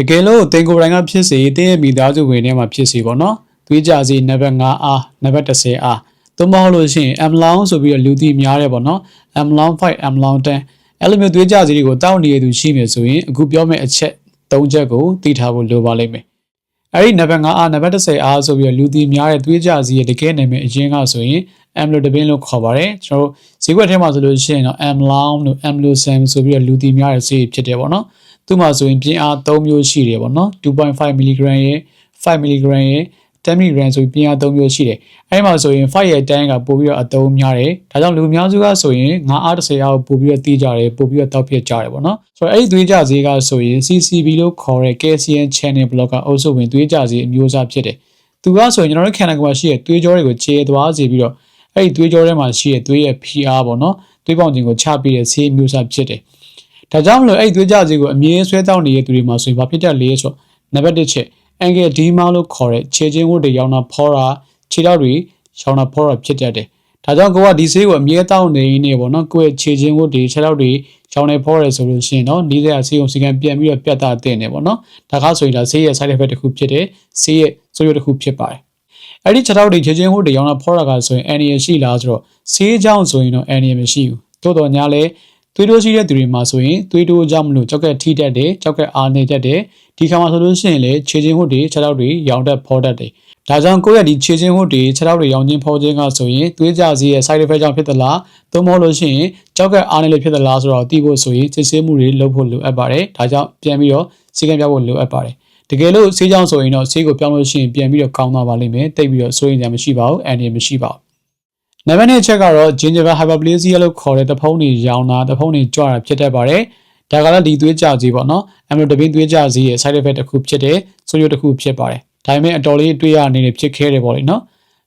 တကယ်လို့တင်ကိုယ်တိုင်ကဖြစ်စေတင်းရဲ့မိသားစုဝင်ထဲမှာဖြစ်စေပေါ့နော်သွေးကြစီနံပါတ်5အားနံပါတ်10အားသို့မဟုတ်လို့ရှိရင် M long ဆိုပြီးတော့လူသိများတယ်ပေါ့နော် M long 5 M long 10အဲ့လိုမျိုးသွေးကြစီတွေကိုတောက်နေရသူရှိနေဆိုရင်အခုပြောမယ့်အချက်3ချက်ကိုသိထားဖို့လိုပါလိမ့်မယ်အဲ့ဒီနံပါတ်5အားနံပါတ်10အားဆိုပြီးတော့လူသိများတဲ့သွေးကြစီရဲ့တကယ်နာမည်အရင်းကဆိုရင် M လို့တပင်းလို့ခေါ်ပါတယ်ကျွန်တော်တို့ဈေးကွက်ထဲမှာဆိုလို့ရှိရင်တော့ M long လို့ M လို့ Sam ဆိုပြီးတော့လူသိများတဲ့ဆေးဖြစ်တယ်ပေါ့နော်သူ့မှာဆိုရင်ပြင်းအား3မျိုးရှိတယ်ပေါ့နော် 2.5 mg ရဲ့5 mg ရဲ့10 mg ဆိုပြီးပြင်းအား3မျိုးရှိတယ်အဲဒီမှာဆိုရင်5ရဲ့10ကပို့ပြီးတော့အသုံးများတယ်ဒါကြောင့်လူအများစုကဆိုရင်9အား10အားကိုပို့ပြီးတော့တီးကြတယ်ပို့ပြီးတော့တောက်ဖြစ်ကြတယ်ပေါ့နော်ဆိုတော့အဲ့ဒီသွေးကြဆေးကဆိုရင် CCB လို့ခေါ်တဲ့ calcium channel blocker အုပ်စုဝင်သွေးကြဆေးအမျိုးအစားဖြစ်တယ်သူကဆိုရင်ကျွန်တော်တို့ခန္ဓာကိုယ်မှာရှိတဲ့သွေးကြောတွေကိုခြေသွားစေပြီးတော့အဲ့ဒီသွေးကြောထဲမှာရှိတဲ့သွေးရဲ့ PR ပေါ့နော်သွေးပေါင်ခြင်းကိုချပေးတဲ့ဆေးအမျိုးအစားဖြစ်တယ်ဒါကြောင့်မလို့အဲ့ဒီသွေးကြဆေးကိုအမြဲဆွဲတောက်နေတဲ့သူတွေမှာဆိုရင်ဘာဖြစ်တတ်လဲဆိုတော့နံပါတ်1ချက်အန်ဂယ်ဒီမာလို့ခေါ်တဲ့ခြေချင်းဝတ်တွေရောင်းတာဖောတာခြေထောက်တွေရောင်းတာဖောတာဖြစ်တတ်တယ်ဒါကြောင့်ကိုကဒီဆေးကိုအမြဲတောက်နေနေပေါ့နော်ကိုယ့်ရဲ့ခြေချင်းဝတ်တွေခြေထောက်တွေရောင်းနေဖောတယ်ဆိုလို့ရှိရင်တော့ဒီဆေးကဆေးုံစီကံပြန်ပြီးတော့ပြတ်သားတင်နေပေါ့နော်ဒါကဆိုရင်ဒါဆေးရဲ့ side effect တစ်ခုဖြစ်တယ်ဆေးရဲ့ဆိုးရွားတစ်ခုဖြစ်ပါတယ်အဲ့ဒီခြေထောက်တွေခြေချင်းဝတ်တွေရောင်းတာဖောတာကဆိုရင်အန်နီရရှိလားဆိုတော့ဆေးကြောင့်ဆိုရင်တော့အန်နီရမရှိဘူးတိုးတော်ညာလဲသွေးတိုးရှိတဲ့သူတွေမှာဆိုရင်သွေးတိုးကြောင့်မလို့ကြောက်ကက်ထိတတ်တယ်ကြောက်ကက်အားနေတတ်တယ်ဒီခါမှာဆိုလို့ရှိရင်လေခြေချင်းဝတ်တွေခြေထောက်တွေရောင်းတတ်ဖောတတ်တယ်ဒါကြောင့်ကိုယ့်ရဲ့ဒီခြေချင်းဝတ်တွေခြေထောက်တွေရောင်းခြင်းဖောခြင်းကဆိုရင်သွေးကြစီရဲ့ side effect ကြောင့်ဖြစ်သလားသို့မဟုတ်လို့ရှိရင်ကြောက်ကက်အားနေလို့ဖြစ်သလားဆိုတော့သိဖို့ဆိုရင်စစ်ဆေးမှုတွေလုပ်ဖို့လိုအပ်ပါတယ်ဒါကြောင့်ပြန်ပြီးတော့စီကံပြဖို့လိုအပ်ပါတယ်တကယ်လို့ဆေးကြောင့်ဆိုရင်တော့ဆေးကိုပြောင်းလို့ရှိရင်ပြန်ပြီးတော့ကောင်းသွားပါလိမ့်မယ်တိတ်ပြီးတော့စိုးရင်ကြမရှိပါဘူးအန်ဒီမရှိပါဘူးနံပါတ်2ချက်ကတော့ gingival hyperplasia လို့ခေါ်တဲ့တဖုံးတွေရောင်းတာတဖုံးတွေကြွတာဖြစ်တတ်ပါတယ်ဒါကလည်းဒီသွေးကြစီပေါ့နော်အမ်လိုတပင်းသွေးကြစီရဲ့ side effect တစ်ခုဖြစ်တဲ့ဆိုးရွားတစ်ခုဖြစ်ပါတယ်ဒါပေမဲ့အတော်လေးတွေးရနေနေဖြစ်ခဲ့တယ်ပေါ့လေနော်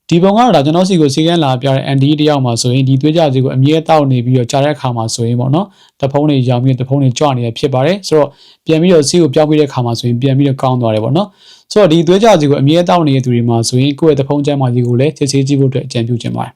ဒီပုံကတော့ဒါကျွန်တော်စီကိုစီကန်းလာပြတဲ့ ND တယောက်မှာဆိုရင်ဒီသွေးကြစီကိုအမြဲတောက်နေပြီးတော့ကြားတဲ့အခါမှာဆိုရင်ပေါ့နော်တဖုံးတွေရောင်းပြီးတဖုံးတွေကြွနေရဖြစ်ပါတယ်ဆိုတော့ပြန်ပြီးတော့စီကိုပြောင်းပြီးတဲ့အခါမှာဆိုရင်ပြန်ပြီးတော့ကောင်းသွားတယ်ပေါ့နော်ဆိုတော့ဒီသွေးကြစီကိုအမြဲတောက်နေတဲ့သူတွေမှာဆိုရင်ကိုယ့်ရဲ့တဖုံးကျန်းမာရေးကိုလည်းစစ်ဆေးကြည့်ဖို့အတွက်အကြံပြုချင်ပါတယ်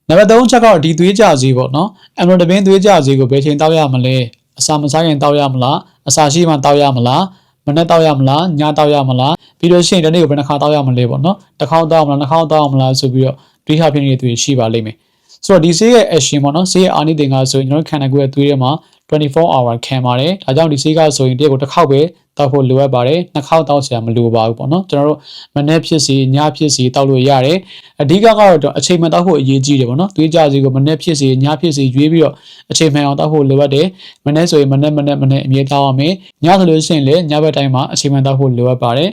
နံပါတ်3ချက်ကတော့ဒီသွေးကြစီပေါ့နော်အမ်လိုတပင်းသွေးကြစီကိုဘယ်ချိန်တောက်ရမလဲအစာမစားရင်တောက်ရမလားအစာရှိမှတောက်ရမလားမနေ့တောက်ရမလားညတောက်ရမလားပြီးလို့ရှိရင်ဒီနေ့ကိုဘယ်နှခါတောက်ရမလဲပေါ့နော်တစ်ခေါက်တောက်မလားနှစ်ခေါက်တောက်မလားဆိုပြီးတော့တွေးခါဖြစ်နေတဲ့သူတွေရှိပါလိမ့်မယ်ဆိုတော့ဒီဆေးရဲ့ action ပေါ့နော်ဆေးရဲ့အာနိသင်ကဆိုရင်ကျွန်တော်ခန္ဓာကိုယ်ရဲ့သွေးထဲမှာ24 hour ခံပါတယ်ဒါကြောင့်ဒီဆေးကဆိုရင်တရက်ကိုတစ်ခေါက်ပဲတောက်ဖို့လိုအပ်ပါတယ်နှစ်ခေါက်တောက်စရာမလိုပါဘူးပေါ့နော်ကျွန်တော်တို့မနေ့ဖြစ်စီညဖြစ်စီတောက်လို့ရတယ်အဓိကကတော့အချိန်မှန်တောက်ဖို့အရေးကြီးတယ်ပေါ့နော်သွေးကြစီကိုမနေ့ဖြစ်စီညဖြစ်စီရွေးပြီးတော့အချိန်မှန်အောင်တောက်ဖို့လိုအပ်တယ်မနေ့ဆိုရင်မနေ့အမြဲတောက်ရမယ်ညဆိုလို့ရှိရင်လည်းညဘက်တိုင်းမှာအချိန်မှန်တောက်ဖို့လိုအပ်ပါတယ်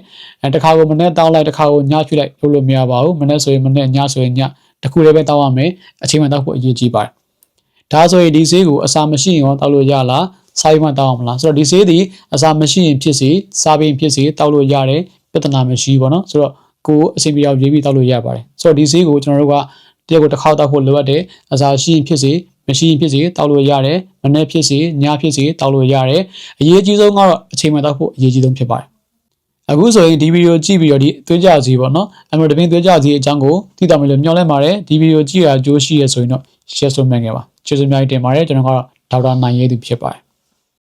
တစ်ခါကိုမနေ့တောက်လိုက်တစ်ခါကိုညဖြည့်လိုက်လို့မရပါဘူးမနေ့ဆိုရင်မနေ့ညဆိုရင်ညတစ်ခုလည်းပဲတောက်ရမယ်အချိန်မှန်တောက်ဖို့အရေးကြီးပါတယ်ဒါဆိုရင်ဒီဆေးကိုအစာမရှိရင်ရောတောက်လို့ရလားစားမှတောက်အောင်မလားဆိုတော့ဒီဆေးသည်အစာမရှိရင်ဖြစ်စေစားပြီးဖြစ်စေတောက်လို့ရတယ်ပြဿနာမရှိဘူးပေါ့နော်ဆိုတော့ကိုယ်အချိန်ပြောင်းရေးပြီးတောက်လို့ရပါတယ်ဆိုတော့ဒီဆေးကိုကျွန်တော်တို့ကတရက်ကိုတစ်ခေါက်တောက်ဖို့လိုအပ်တယ်အစာရှိရင်ဖြစ်စေမရှိရင်ဖြစ်စေတောက်လို့ရတယ်မနေ့ဖြစ်စေညဖြစ်စေတောက်လို့ရတယ်အရေးကြီးဆုံးကတော့အချိန်မှတောက်ဖို့အရေးကြီးဆုံးဖြစ်ပါတယ်အခုဆိုရင်ဒီဗီဒီယိုကြည့်ပြီးတော့ဒီသွေးကြစီပေါ့နော်အမေတပင်းသွေးကြစီအကြောင်းကိုသိတော်မယ်လို့မျှော်လင့်ပါတယ်ဒီဗီဒီယိုကြည့်ရအကျိုးရှိရဆိုရင်တော့ share လုပ်နိုင်ခဲ့ပါကျေးဇူးများတင်ပါတယ်ကျွန်တော်ကတော့ဒေါက်တာနိုင်ရဲသူဖြစ်ပါတယ်